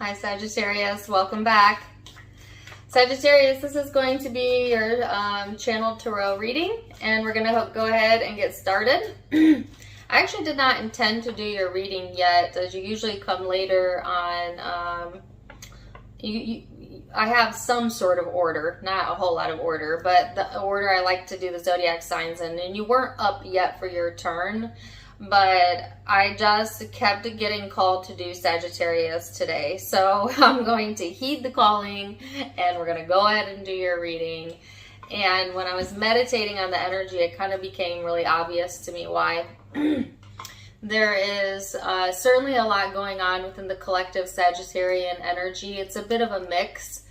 Hi Sagittarius, welcome back. Sagittarius, this is going to be your channeled tarot reading, and we're going to go ahead and get started. I actually did not intend to do your reading yet, as you usually come later on. I have some sort of order, not a whole lot of order, but the order I like to do the zodiac signs in, and you weren't up yet for your turn. But I just kept getting called to do Sagittarius today. So I'm going to heed the calling and we're going to go ahead and do your reading. And when I was meditating on the energy, it kind of became really obvious to me why. There is certainly a lot going on within the collective Sagittarian energy. It's a bit of a mix.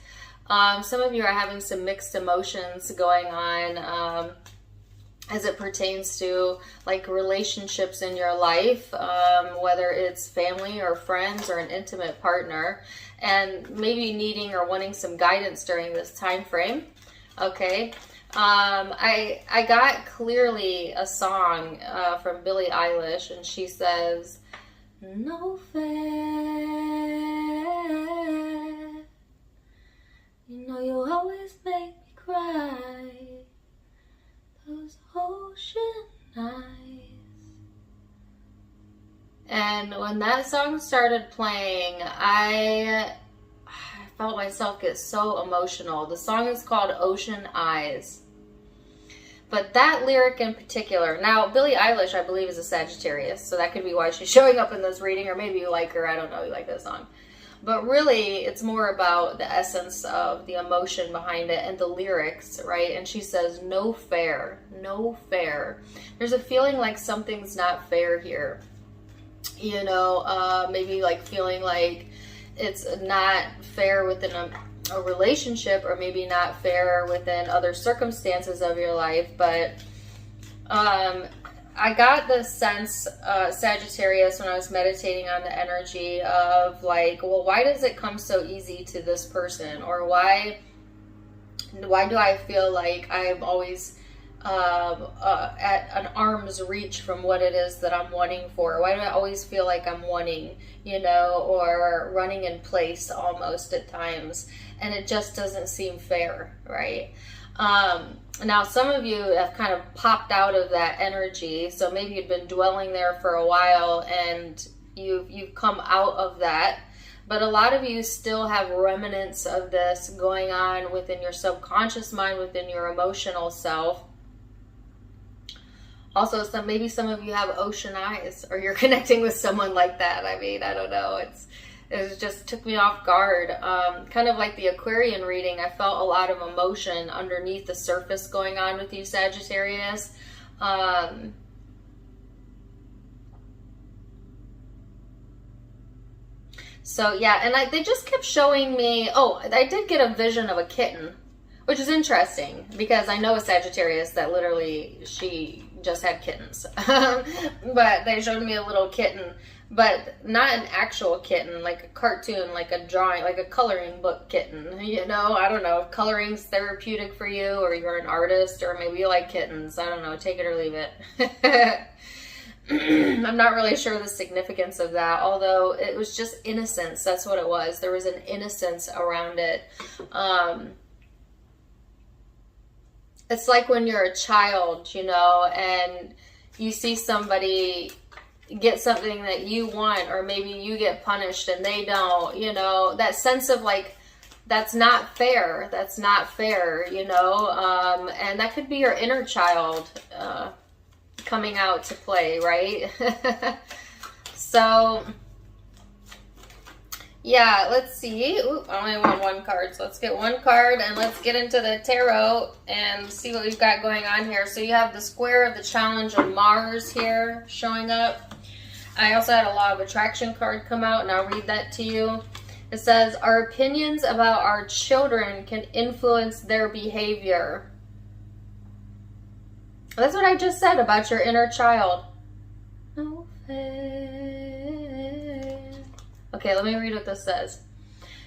Some of you are having some mixed emotions going on. As it pertains to like relationships in your life, whether it's family or friends or an intimate partner, and maybe needing or wanting some guidance during this time frame. Okay. I got clearly a song from Billie Eilish, and she says, "No fair, you know you always make me cry. Those ocean eyes." And when that song started playing, I felt myself get so emotional. The song is called Ocean Eyes. But that lyric in particular, now Billie Eilish I believe is a Sagittarius, so that could be why she's showing up in this reading, or maybe you like her, I don't know, you like that song. But really, it's more about the essence of the emotion behind it and the lyrics, right? And she says, no fair, no fair. There's a feeling like something's not fair here. You know, maybe like feeling like it's not fair within a relationship, or maybe not fair within other circumstances of your life. But I got the sense, Sagittarius, when I was meditating on the energy of like, well, why does it come so easy to this person? Or why do I feel like I'm always at an arm's reach from what it is that I'm wanting for? Why do I always feel like I'm wanting, you know, or running in place almost at times? And it just doesn't seem fair, right? Now, some of you have kind of popped out of that energy, so maybe you've been dwelling there for a while and you've come out of that. But a lot of you still have remnants of this going on within your subconscious mind, within your emotional self. Also, maybe some of you have ocean eyes, or you're connecting with someone like that. I mean, I don't know. It just took me off guard. Kind of like the Aquarian reading, I felt a lot of emotion underneath the surface going on with you, Sagittarius. So yeah, and they just kept showing me, oh, I did get a vision of a kitten, which is interesting because I know a Sagittarius that literally, she just had kittens. But they showed me a little kitten, but not an actual kitten, like a cartoon, like a drawing, like a coloring book kitten. You know, I don't know if coloring's therapeutic for you, or you're an artist, or maybe you like kittens. I don't know, take it or leave it. I'm not really sure the significance of that, although it was just innocence. That's what it was. There was an innocence around it. It's like when you're a child, you know, and you see somebody get something that you want, or maybe you get punished and they don't, you know, that sense of like, that's not fair. That's not fair, you know, and that could be your inner child coming out to play, right? So yeah, let's see. Ooh, I only want one card, so let's get one card and let's get into the tarot and see what we've got going on here. So you have the square of the challenge of Mars here showing up. I also had a law of attraction card come out, and I'll read that to you. It says, our opinions about our children can influence their behavior. That's what I just said about your inner child. No fair. Okay, let me read what this says.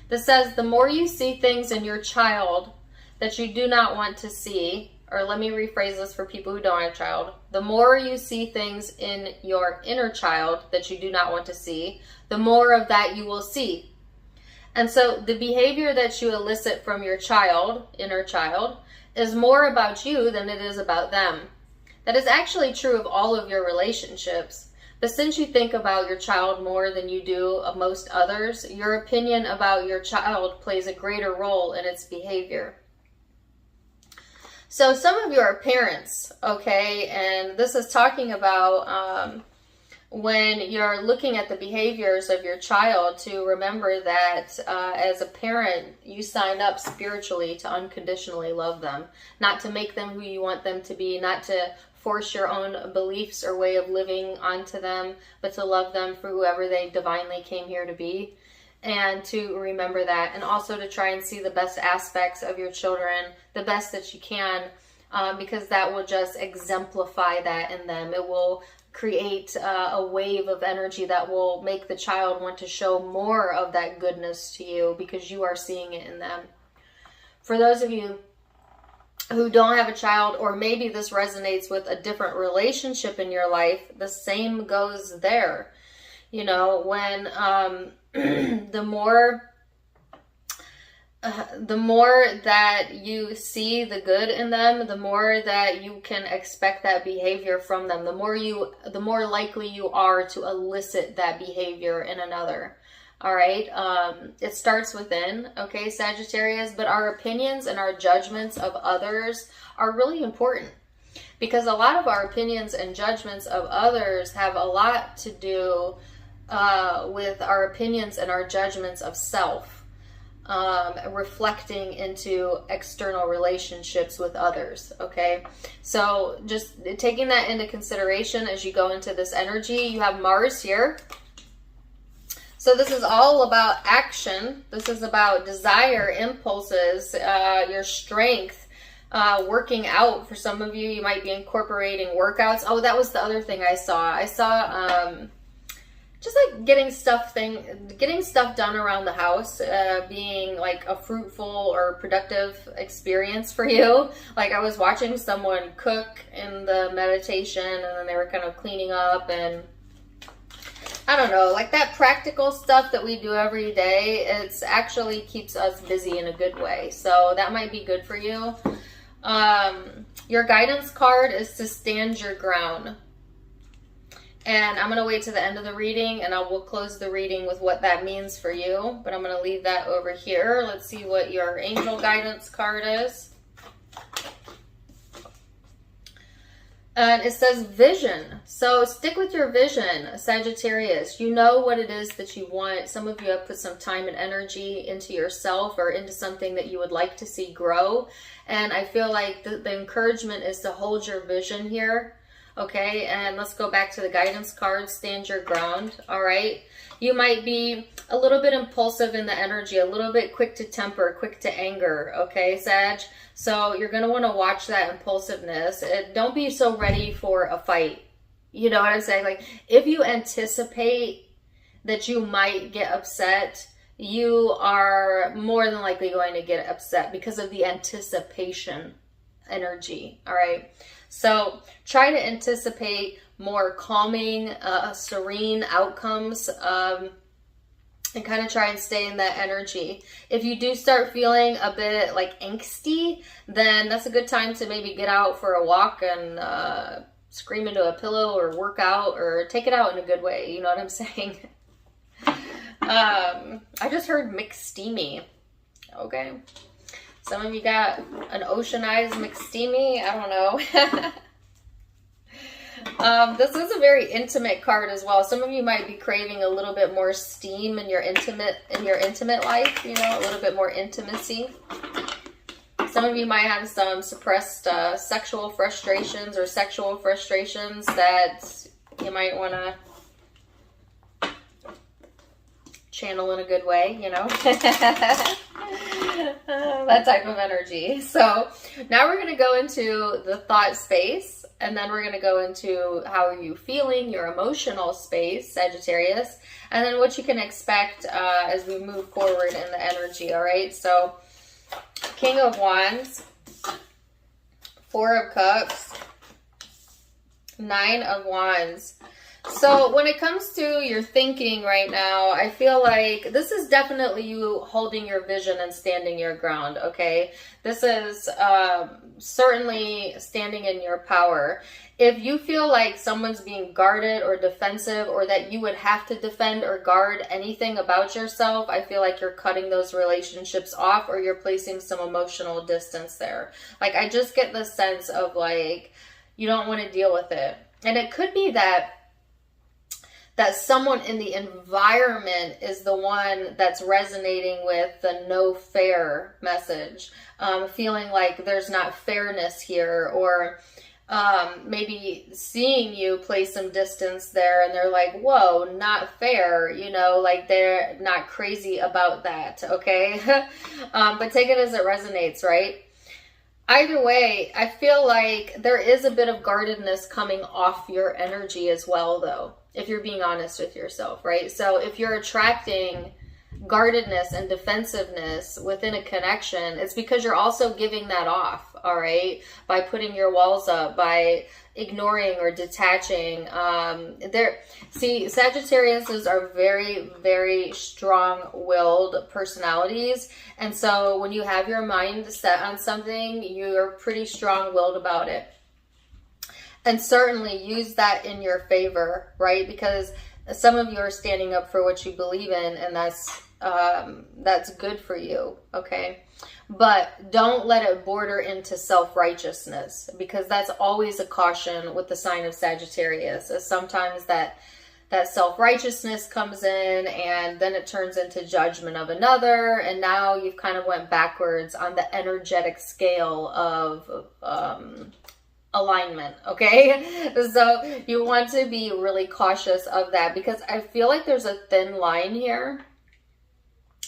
This says, the more you see things in your child that you do not want to see, or let me rephrase this for people who don't have a child. The more you see things in your inner child that you do not want to see, the more of that you will see. And so the behavior that you elicit from your child, inner child, is more about you than it is about them. That is actually true of all of your relationships. But since you think about your child more than you do of most others, your opinion about your child plays a greater role in its behavior. So some of you are parents, okay, and this is talking about when you're looking at the behaviors of your child, to remember that as a parent, you sign up spiritually to unconditionally love them, not to make them who you want them to be, not to force your own beliefs or way of living onto them, but to love them for whoever they divinely came here to be. And to remember that, and also to try and see the best aspects of your children, the best that you can, because that will just exemplify that in them. It will create a wave of energy that will make the child want to show more of that goodness to you, because you are seeing it in them. For those of you who don't have a child, or maybe this resonates with a different relationship in your life, the same goes there. You know, when the more that you see the good in them, the more that you can expect that behavior from them. The more likely you are to elicit that behavior in another. All right. It starts within, okay, Sagittarius, but our opinions and our judgments of others are really important, because a lot of our opinions and judgments of others have a lot to do with our opinions and our judgments of self, reflecting into external relationships with others. Okay, so just taking that into consideration as you go into this energy. You have Mars here. So this is all about action. This is about desire, impulses, your strength, working out. For some of you, you might be incorporating workouts. Oh, that was the other thing I saw. I saw just like getting stuff done around the house, being like a fruitful or productive experience for you. Like I was watching someone cook in the meditation, and then they were kind of cleaning up, and I don't know, like that practical stuff that we do every day. It's actually keeps us busy in a good way. So that might be good for you. Your guidance card is to stand your ground. And I'm going to wait to the end of the reading, and we'll close the reading with what that means for you. But I'm going to leave that over here. Let's see what your angel guidance card is. And it says vision. So stick with your vision, Sagittarius. You know what it is that you want. Some of you have put some time and energy into yourself or into something that you would like to see grow. And I feel like the encouragement is to hold your vision here. Okay, and let's go back to the guidance card. Stand your ground. All right. You might be a little bit impulsive in the energy, a little bit quick to temper, quick to anger. Okay, Sag. So you're going to want to watch that impulsiveness. Don't be so ready for a fight. You know what I'm saying? Like if you anticipate that you might get upset, you are more than likely going to get upset because of the anticipation energy. All right. So try to anticipate more calming, serene outcomes, and kind of try and stay in that energy. If you do start feeling a bit like angsty, then that's a good time to maybe get out for a walk and scream into a pillow or work out or take it out in a good way. You know what I'm saying? I just heard McSteamy. Okay. Some of you got an oceanized McSteamy. I don't know. This is a very intimate card as well. Some of you might be craving a little bit more steam in your intimate life, you know, a little bit more intimacy. Some of you might have some suppressed sexual frustrations or sexual frustrations that you might want to channel in a good way, you know. That type of energy. So now we're going to go into the thought space, and then we're going to go into how are you feeling, your emotional space, Sagittarius, and then what you can expect as we move forward in the energy. All right. So King of Wands, Four of Cups, Nine of Wands. So when it comes to your thinking right now, I feel like this is definitely you holding your vision and standing your ground, okay? This is certainly standing in your power. If you feel like someone's being guarded or defensive, or that you would have to defend or guard anything about yourself, I feel like you're cutting those relationships off, or you're placing some emotional distance there. Like, I just get the sense of like, you don't want to deal with it. And it could be that someone in the environment is the one that's resonating with the no fair message, feeling like there's not fairness here, or maybe seeing you place some distance there and they're like, whoa, not fair, you know, like they're not crazy about that, okay? But take it as it resonates, right? Either way, I feel like there is a bit of guardedness coming off your energy as well, though, if you're being honest with yourself, right? So if you're attracting guardedness and defensiveness within a connection, it's because you're also giving that off, all right? By putting your walls up, by ignoring or detaching. See, Sagittariuses are very, very strong-willed personalities. And so when you have your mind set on something, you're pretty strong-willed about it. And certainly use that in your favor, right? Because some of you are standing up for what you believe in, and that's good for you, okay? But don't let it border into self-righteousness, because that's always a caution with the sign of Sagittarius. Sometimes that self-righteousness comes in, and then it turns into judgment of another, and now you've kind of went backwards on the energetic scale of alignment, okay? So you want to be really cautious of that, because I feel like there's a thin line here.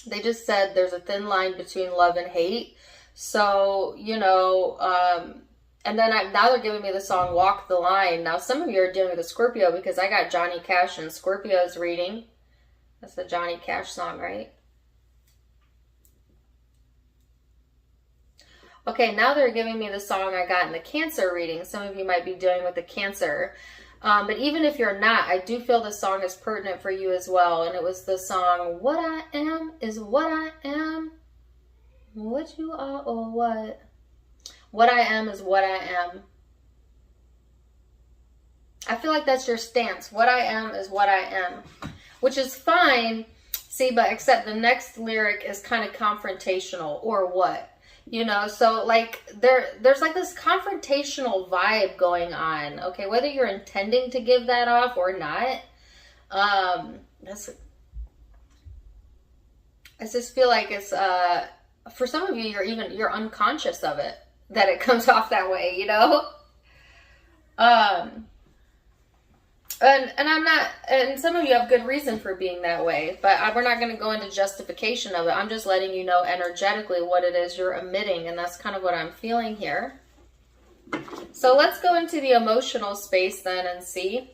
They just said there's a thin line between love and hate. So, you know, and then now they're giving me the song Walk the Line. Now, some of you are dealing with a Scorpio, because I got Johnny Cash and Scorpio's reading. That's the Johnny Cash song, right? Okay, now they're giving me the song I got in the Cancer reading. Some of you might be dealing with the Cancer. But even if you're not, I do feel the song is pertinent for you as well. And it was the song, What I Am is What I Am. What you are or what? What I am is what I am. I feel like that's your stance. What I am is what I am. Which is fine. See, but except the next lyric is kind of confrontational. Or what? You know, so like there's like this confrontational vibe going on, okay, whether you're intending to give that off or not. I just feel like it's for some of you, you're unconscious of it, that it comes off that way, you know. And I'm not, and some of you have good reason for being that way, but we're not going to go into justification of it. I'm just letting you know energetically what it is you're emitting, and that's kind of what I'm feeling here. So let's go into the emotional space then and see.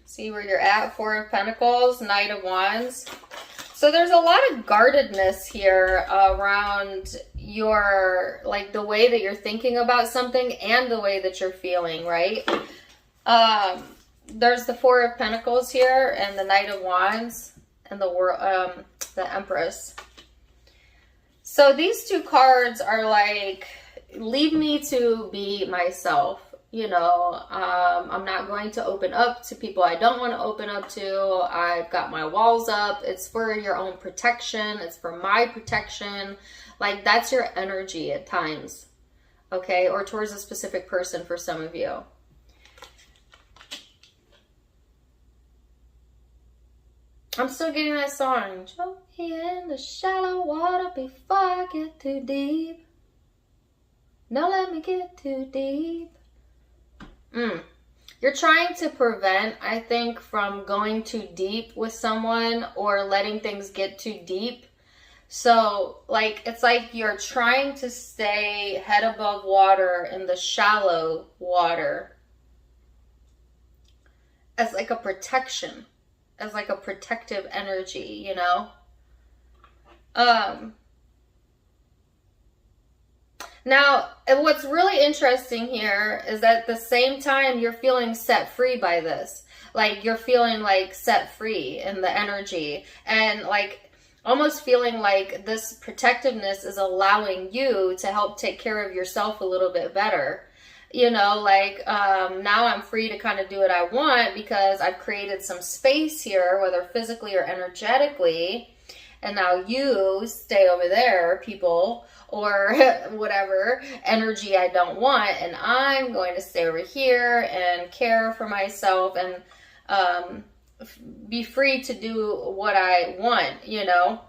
See where you're at. Four of Pentacles, Knight of Wands. So there's a lot of guardedness here around your, like, the way that you're thinking about something and the way that you're feeling, right? There's the Four of Pentacles here and the Knight of Wands and the Empress. So these two cards are like, leave me to be myself. You know, I'm not going to open up to people I don't want to open up to. I've got my walls up. It's for your own protection. It's for my protection. Like, that's your energy at times, okay? Or towards a specific person for some of you. I'm still getting that song. Jump in the shallow water before I get too deep. No, let me get too deep. You're trying to prevent, I think, from going too deep with someone or letting things get too deep. So, like, it's like you're trying to stay head above water in the shallow water as like a protection, as like a protective energy, you know? Now, and what's really interesting here is that at the same time you're feeling set free by this. Like you're feeling like set free in the energy, and like almost feeling like this protectiveness is allowing you to help take care of yourself a little bit better. You know, like now I'm free to kind of do what I want because I've created some space here, whether physically or energetically. And now you stay over there, people, or whatever energy I don't want. And I'm going to stay over here and care for myself and be free to do what I want, you know,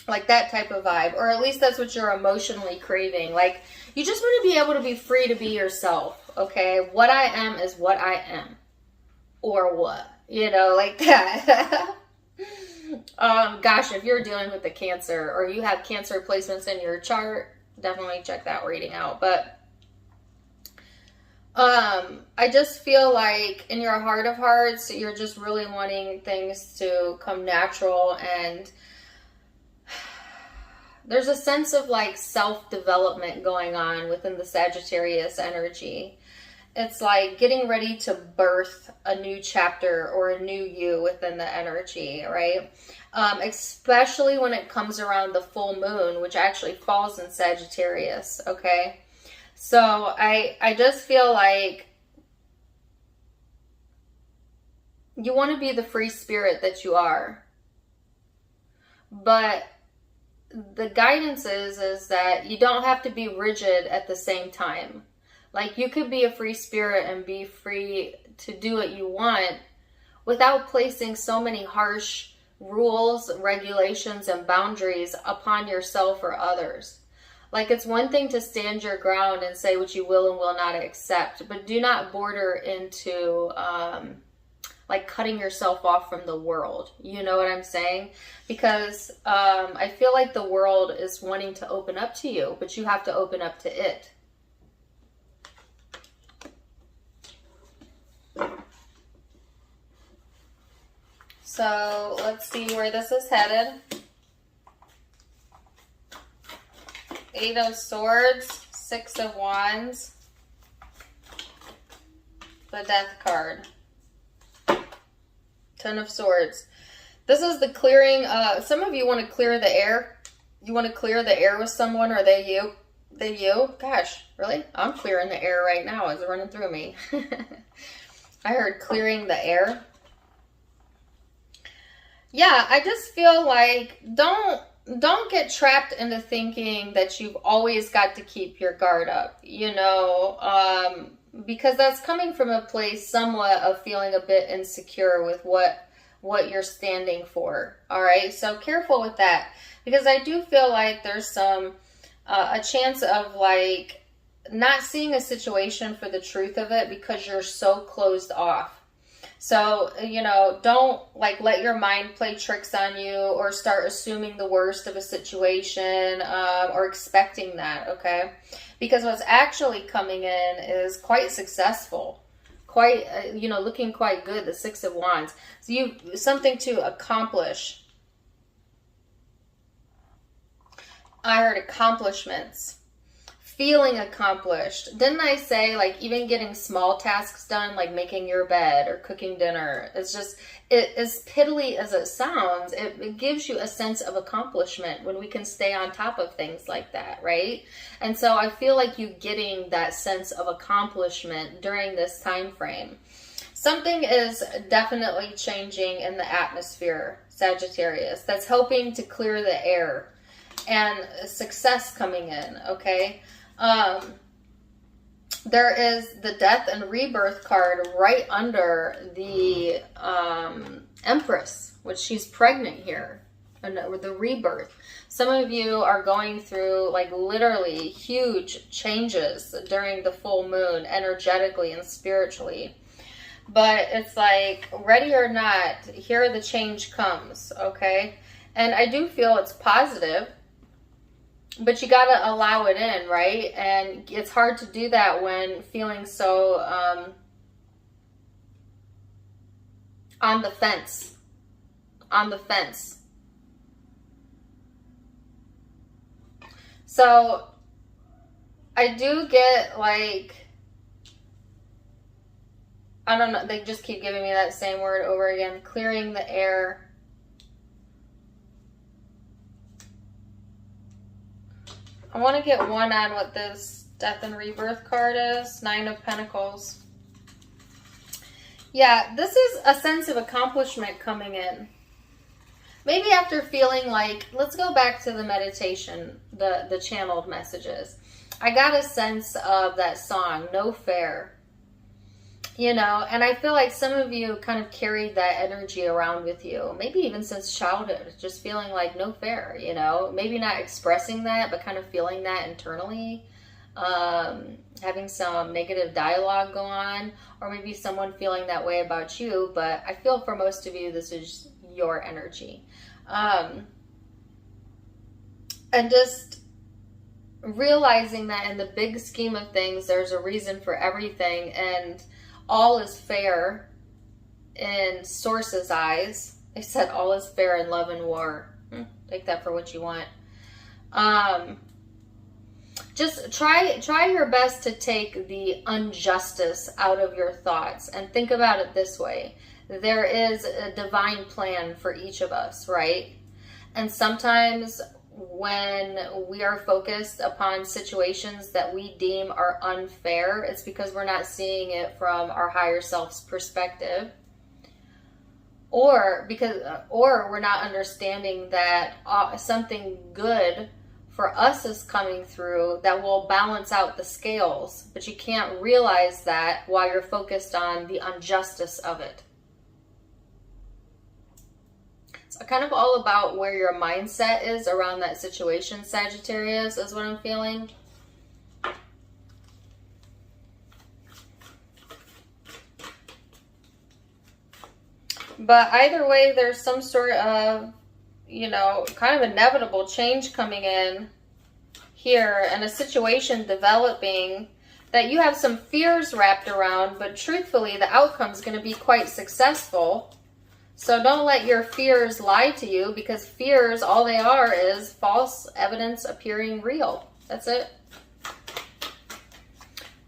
like that type of vibe. Or at least that's what you're emotionally craving. Like you just want to be able to be free to be yourself. Okay. What I am is what I am, or what, you know, like that. Gosh, if you're dealing with the Cancer or you have Cancer placements in your chart, definitely check that reading out. But I just feel like in your heart of hearts, you're just really wanting things to come natural, and there's a sense of like self-development going on within the Sagittarius energy. It's like getting ready to birth a new chapter or a new you within the energy, right? Especially when it comes around the full moon, which actually falls in Sagittarius, okay? So I just feel like you want to be the free spirit that you are. But the guidance is that you don't have to be rigid at the same time. Like you could be a free spirit and be free to do what you want without placing so many harsh rules, regulations, and boundaries upon yourself or others. Like it's one thing to stand your ground and say what you will and will not accept, but do not border into like cutting yourself off from the world. You know what I'm saying? Because I feel like the world is wanting to open up to you, but you have to open up to it. So let's see where this is headed. 8 of Swords, 6 of Wands, the Death card, 10 of Swords. This is the clearing. Some of you want to clear the air. You want to clear the air with someone, or they you? They you? Gosh, really? I'm clearing the air right now. It's running through me. I heard clearing the air. Yeah, I just feel like don't get trapped into thinking that you've always got to keep your guard up, you know, because that's coming from a place somewhat of feeling a bit insecure with what you're standing for. All right, so careful with that, because I do feel like there's some a chance of like not seeing a situation for the truth of it because you're so closed off. So, you know, don't like let your mind play tricks on you or start assuming the worst of a situation or expecting that, okay? Because what's actually coming in is quite successful, quite, you know, looking quite good, the 6 of Wands. So you something to accomplish. I heard accomplishments. Feeling accomplished. Didn't I say like even getting small tasks done, like making your bed or cooking dinner? It's just, as piddly as it sounds, it gives you a sense of accomplishment when we can stay on top of things like that, right? And so I feel like you getting that sense of accomplishment during this time frame. Something is definitely changing in the atmosphere, Sagittarius, that's helping to clear the air, and success coming in, okay? There is the Death and Rebirth card right under the Empress, which she's pregnant here, and with the rebirth. Some of you are going through like literally huge changes during the full moon, energetically and spiritually. But it's like, ready or not, here the change comes, okay? And I do feel it's positive. But you got to allow it in, right? And it's hard to do that when feeling so on the fence. On the fence. So I do get like, I don't know, they just keep giving me that same word over again. Clearing the air. I want to get one on what this Death and Rebirth card is. 9 of Pentacles. Yeah, this is a sense of accomplishment coming in. Maybe after feeling like, let's go back to the meditation, the channeled messages. I got a sense of that song, No Fair. You know, and I feel like some of you kind of carried that energy around with you, maybe even since childhood, just feeling like no fair, you know, maybe not expressing that, but kind of feeling that internally, having some negative dialogue go on, or maybe someone feeling that way about you. But I feel for most of you, this is your energy. And just realizing that in the big scheme of things, there's a reason for everything, and all is fair in Source's eyes. They said all is fair in love and war. Take that for what you want. Just try your best to take the injustice out of your thoughts and think about it this way. There is a divine plan for each of us, right? And sometimes when we are focused upon situations that we deem are unfair, it's because we're not seeing it from our higher self's perspective, or we're not understanding that something good for us is coming through that will balance out the scales, but you can't realize that while you're focused on the injustice of it. Kind of all about where your mindset is around that situation, Sagittarius, is what I'm feeling. But either way, there's some sort of, you know, kind of inevitable change coming in here, and a situation developing that you have some fears wrapped around, but truthfully, the outcome is going to be quite successful. So don't let your fears lie to you, because fears, all they are is false evidence appearing real. That's it.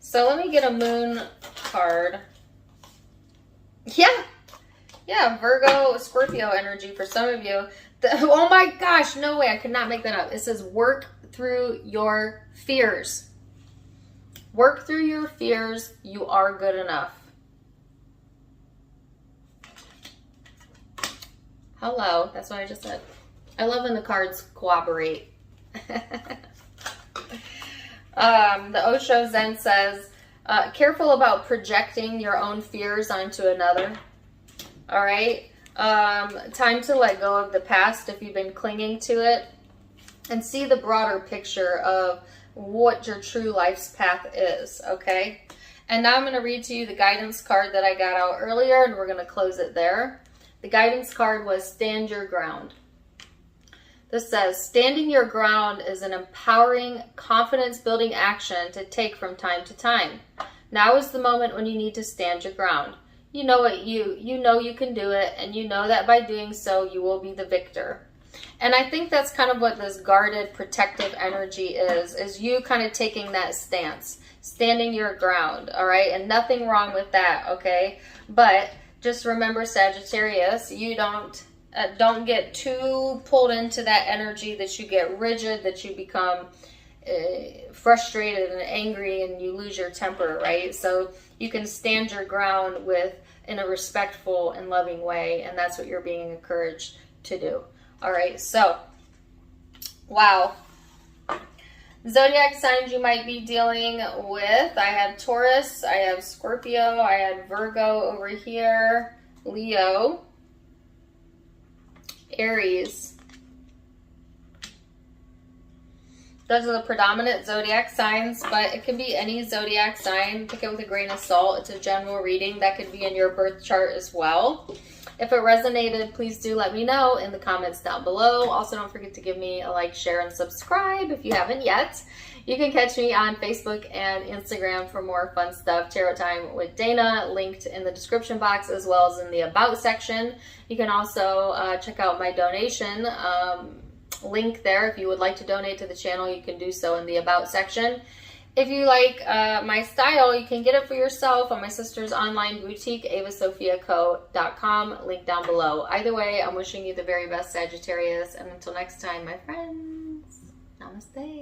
So let me get a moon card. Yeah, Virgo, Scorpio energy for some of you. Oh my gosh, no way, I could not make that up. It says work through your fears. Work through your fears. You are good enough. Hello, that's what I just said. I love when the cards cooperate. The Osho Zen says, careful about projecting your own fears onto another. All right? Time to let go of the past if you've been clinging to it, and see the broader picture of what your true life's path is, okay? And now I'm going to read to you the guidance card that I got out earlier, and we're going to close it there. The guidance card was Stand Your Ground. This says, standing your ground is an empowering, confidence-building action to take from time to time. Now is the moment when you need to stand your ground. You know it, you know you can do it, and you know that by doing so, you will be the victor. And I think that's kind of what this guarded, protective energy is you kind of taking that stance, standing your ground, all right? And nothing wrong with that, okay? But just remember, Sagittarius, you don't get too pulled into that energy that you get rigid, that you become frustrated and angry and you lose your temper, right? So you can stand your ground in a respectful and loving way, and that's what you're being encouraged to do. All right, so, wow. Zodiac signs you might be dealing with. I have Taurus, I have Scorpio, I had Virgo over here, Leo, Aries. Those are the predominant zodiac signs, but it can be any zodiac sign. Take it with a grain of salt. It's a general reading. That could be in your birth chart as well. If it resonated, please do let me know in the comments down below. Also, don't forget to give me a like, share, and subscribe if you haven't yet. You can catch me on Facebook and Instagram for more fun stuff. Tarot Time with Dana, linked in the description box as well as in the About section. You can also check out my donation link there. If you would like to donate to the channel, you can do so in the About section. If you like my style, you can get it for yourself on my sister's online boutique, avasophiaco.com, link down below. Either way, I'm wishing you the very best, Sagittarius, and until next time, my friends, namaste.